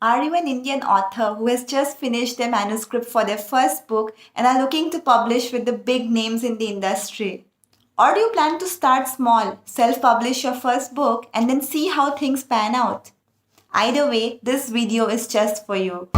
Are you an Indian author who has just finished their manuscript for their first book and are looking to publish with the big names in the industry? Or do you plan to start small, self-publish your first book and then see how things pan out? Either way, this video is just for you.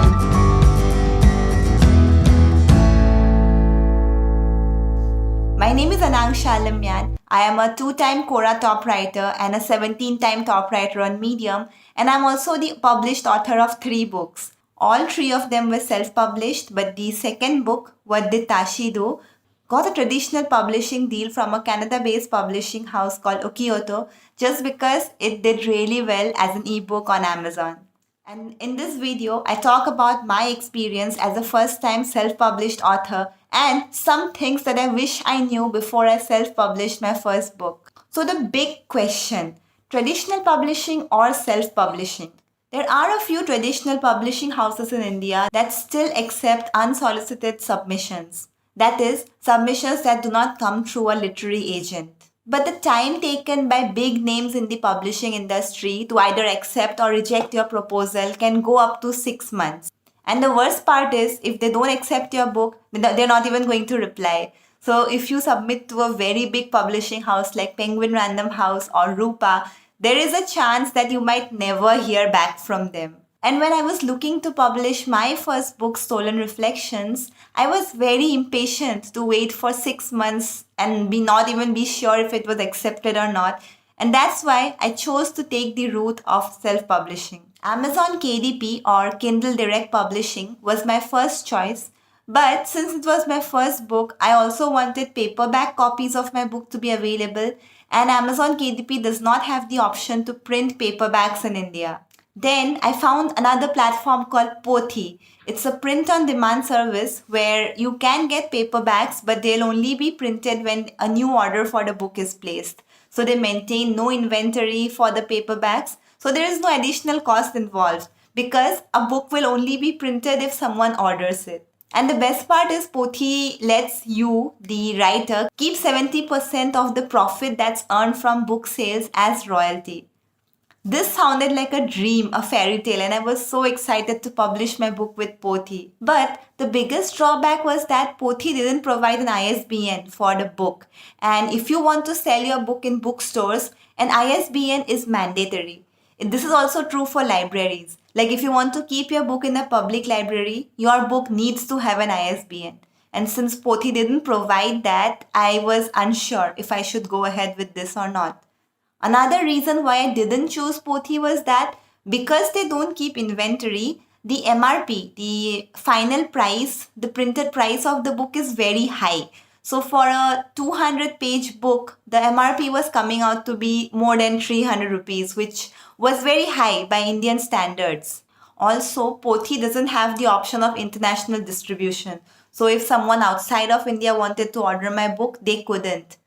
My name is Anangsha Alamyan. I am a 2-time Quora top writer and a 17-time top writer on Medium, and I'm also the published author of 3 books. All 3 of them were self-published, but the second book, What Did Tashi Do?, got a traditional publishing deal from a Canada-based publishing house called Okioto just because it did really well as an ebook on Amazon. And in this video, I talk about my experience as a first-time self-published author and some things that I wish I knew before I self-published my first book. So the big question, traditional publishing or self-publishing? There are a few traditional publishing houses in India that still accept unsolicited submissions. That is, submissions that do not come through a literary agent. But the time taken by big names in the publishing industry to either accept or reject your proposal can go up to 6 months. And the worst part is, if they don't accept your book, they're not even going to reply. So if you submit to a very big publishing house like Penguin Random House or Rupa, there is a chance that you might never hear back from them. And when I was looking to publish my first book, Stolen Reflections, I was very impatient to wait for 6 months and not even be sure if it was accepted or not. And that's why I chose to take the route of self-publishing. Amazon KDP or Kindle Direct Publishing was my first choice. But since it was my first book, I also wanted paperback copies of my book to be available. And Amazon KDP does not have the option to print paperbacks in India. Then I found another platform called Pothi. It's a print-on-demand service where you can get paperbacks, but they'll only be printed when a new order for the book is placed. So they maintain no inventory for the paperbacks. So there is no additional cost involved because a book will only be printed if someone orders it. And the best part is Pothi lets you, the writer, keep 70% of the profit that's earned from book sales as royalty. This sounded like a dream, a fairy tale, and I was so excited to publish my book with Pothi. But the biggest drawback was that Pothi didn't provide an ISBN for the book. And if you want to sell your book in bookstores, an ISBN is mandatory. This is also true for libraries. Like if you want to keep your book in a public library, your book needs to have an ISBN. And since Pothi didn't provide that, I was unsure if I should go ahead with this or not. Another reason why I didn't choose Pothi was that because they don't keep inventory, the MRP, the final price, the printed price of the book is very high. So for a 200-page book, the MRP was coming out to be more than 300 rupees, which was very high by Indian standards. Also, Pothi doesn't have the option of international distribution. So if someone outside of India wanted to order my book, they couldn't.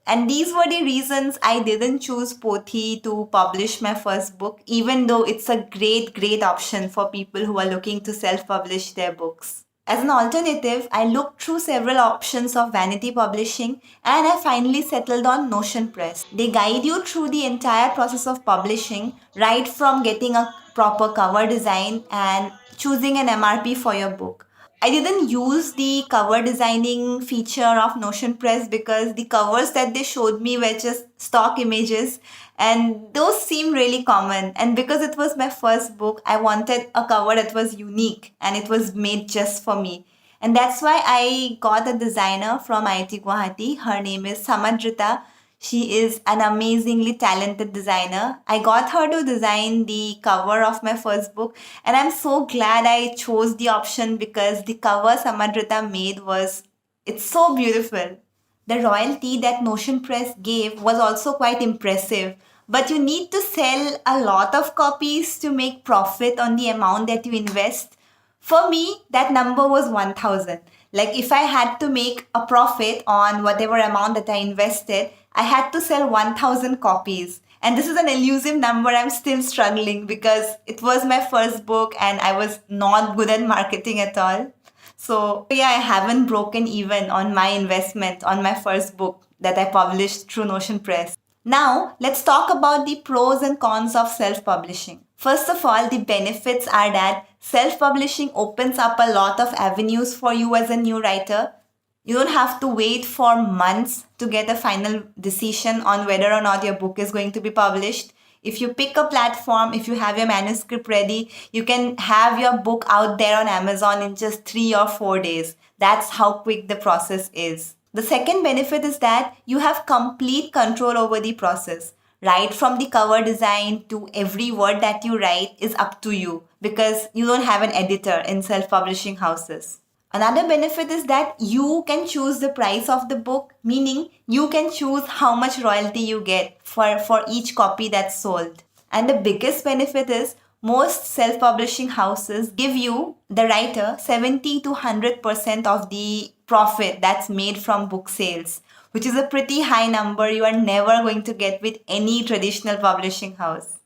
And these were the reasons I didn't choose Pothi to publish my first book, even though it's a great option for people who are looking to self-publish their books. As an alternative, I looked through several options of vanity publishing and I finally settled on Notion Press. They guide you through the entire process of publishing, right from getting a proper cover design and choosing an MRP for your book. I didn't use the cover designing feature of Notion Press because the covers that they showed me were just stock images and those seemed really common. And because it was my first book, I wanted a cover that was unique and it was made just for me. And that's why I got a designer from IIT Guwahati. Her name is Samadrita. She is an amazingly talented designer. I got her to design the cover of my first book and I'm so glad I chose the option because the cover Samadrita made it's so beautiful. The royalty that Notion Press gave was also quite impressive, but you need to sell a lot of copies to make profit on the amount that you invest. For me, that number was 1000. Like if I had to make a profit on whatever amount that I invested, I had to sell 1000 copies. And this is an elusive number. I'm still struggling because it was my first book and I was not good at marketing at all. So yeah, I haven't broken even on my investment on my first book that I published through Notion Press. Now, let's talk about the pros and cons of self-publishing. First of all, the benefits are that self-publishing opens up a lot of avenues for you as a new writer. You don't have to wait for months to get a final decision on whether or not your book is going to be published. If you pick a platform, if you have your manuscript ready, you can have your book out there on Amazon in just 3 or 4 days. That's how quick the process is. The second benefit is that you have complete control over the process. Right from the cover design to every word that you write is up to you because you don't have an editor in self-publishing houses. Another benefit is that you can choose the price of the book, meaning you can choose how much royalty you get for each copy that's sold. And the biggest benefit is most self-publishing houses give you, the writer, 70 to 100% of the profit that's made from book sales, which is a pretty high number you are never going to get with any traditional publishing house.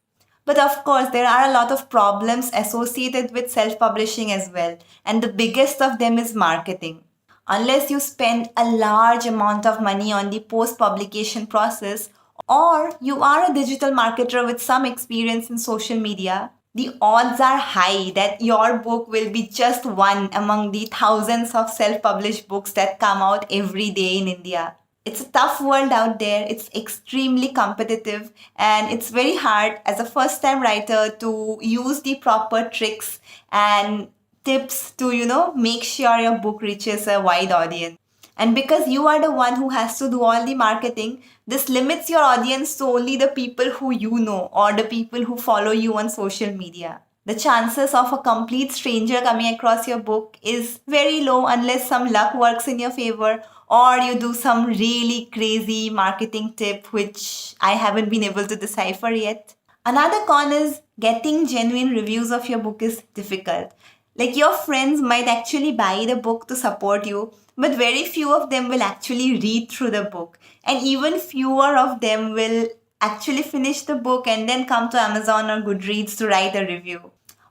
But of course, there are a lot of problems associated with self-publishing as well, and the biggest of them is marketing. Unless you spend a large amount of money on the post-publication process, or you are a digital marketer with some experience in social media, the odds are high that your book will be just one among the thousands of self-published books that come out every day in India. It's a tough world out there. It's extremely competitive, and it's very hard as a first time writer to use the proper tricks and tips to, make sure your book reaches a wide audience. And because you are the one who has to do all the marketing, this limits your audience to only the people who you know or the people who follow you on social media. The chances of a complete stranger coming across your book is very low unless some luck works in your favor or you do some really crazy marketing tip which I haven't been able to decipher yet. Another con is getting genuine reviews of your book is difficult. Like your friends might actually buy the book to support you, but very few of them will actually read through the book. And even fewer of them will actually finish the book and then come to Amazon or Goodreads to write a review.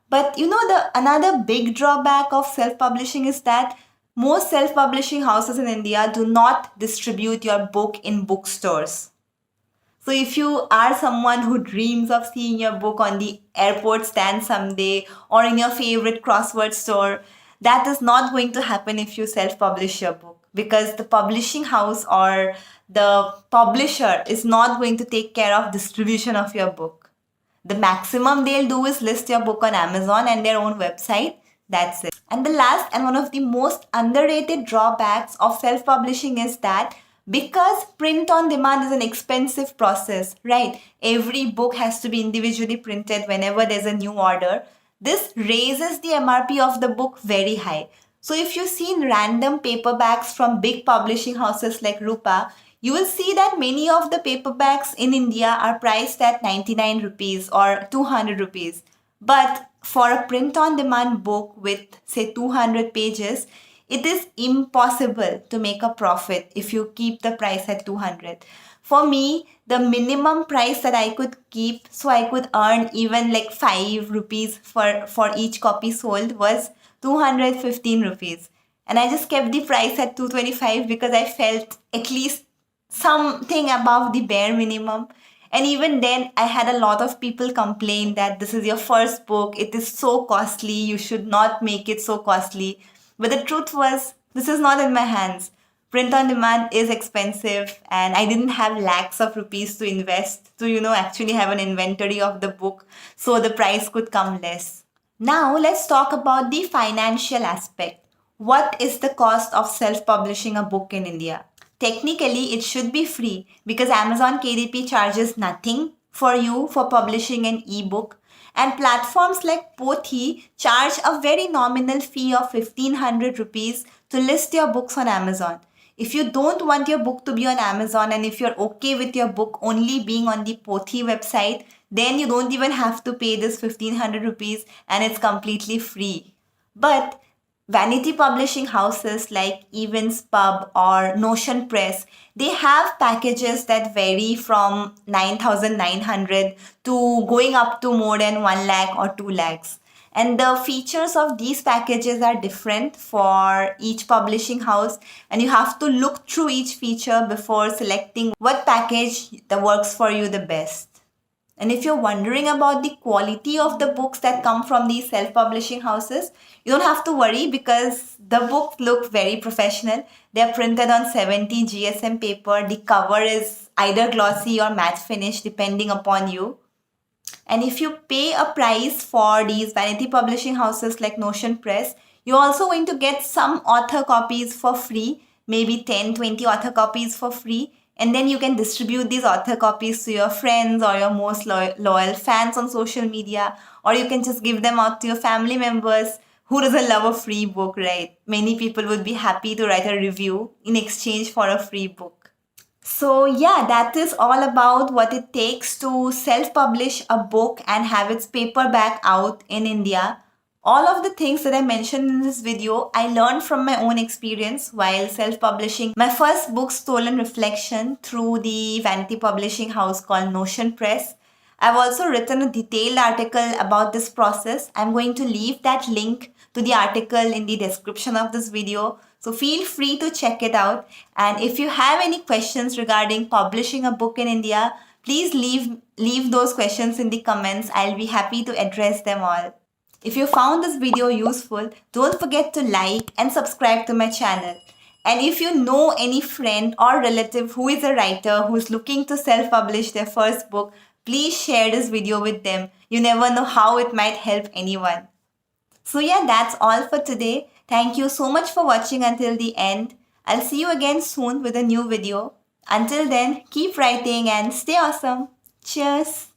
But the another big drawback of self-publishing is that most self-publishing houses in India do not distribute your book in bookstores. So if you are someone who dreams of seeing your book on the airport stand someday or in your favorite crossword store, that is not going to happen if you self-publish your book because the publishing house or the publisher is not going to take care of distribution of your book. The maximum they'll do is list your book on Amazon and their own website. That's it. And the last and one of the most underrated drawbacks of self-publishing is that because print on demand is an expensive process, right? Every book has to be individually printed whenever there's a new order. This raises the MRP of the book very high. So if you've seen random paperbacks from big publishing houses like Rupa, you will see that many of the paperbacks in India are priced at 99 rupees or 200 rupees. But for a print on demand book with say 200 pages, it is impossible to make a profit if you keep the price at 200. For me, the minimum price that I could keep so I could earn even like 5 rupees for each copy sold was 215 rupees. And I just kept the price at 225 because I felt at least something above the bare minimum. And even then, I had a lot of people complain that this is your first book, it is so costly, you should not make it so costly. But the truth was, this is not in my hands. Print on demand is expensive, and I didn't have lakhs of rupees to invest to, actually have an inventory of the book, so the price could come less. Now, let's talk about the financial aspect. What is the cost of self-publishing a book in India? Technically, it should be free because Amazon KDP charges nothing for you for publishing an ebook. And platforms like Pothi charge a very nominal fee of 1500 rupees to list your books on Amazon. If you don't want your book to be on Amazon and if you're okay with your book only being on the Pothi website, then you don't even have to pay this 1500 rupees and it's completely free. But vanity publishing houses like Evans Pub or Notion Press, they have packages that vary from 9,900 to going up to more than 1 lakh or 2 lakhs. And the features of these packages are different for each publishing house, and you have to look through each feature before selecting what package that works for you the best. And if you're wondering about the quality of the books that come from these self-publishing houses, you don't have to worry because the books look very professional. They're printed on 70 GSM paper. The cover is either glossy or matte finish depending upon you. And if you pay a price for these vanity publishing houses like Notion Press, you're also going to get some author copies for free, maybe 10, 20 author copies for free. And then you can distribute these author copies to your friends or your most loyal fans on social media, or you can just give them out to your family members. Who doesn't love a free book, right? Many people would be happy to write a review in exchange for a free book. So, yeah, that is all about what it takes to self publish a book and have its paperback out in India. All of the things that I mentioned in this video, I learned from my own experience while self publishing my first book, Stolen Reflection, through the vanity publishing house called Notion Press. I've also written a detailed article about this process. I'm going to leave that link to the article in the description of this video. So feel free to check it out. And if you have any questions regarding publishing a book in India, please leave those questions in the comments. I'll be happy to address them all. If you found this video useful, don't forget to like and subscribe to my channel. And if you know any friend or relative who is a writer who is looking to self-publish their first book, please share this video with them. You never know how it might help anyone. So yeah, that's all for today. Thank you so much for watching until the end. I'll see you again soon with a new video. Until then, keep writing and stay awesome. Cheers!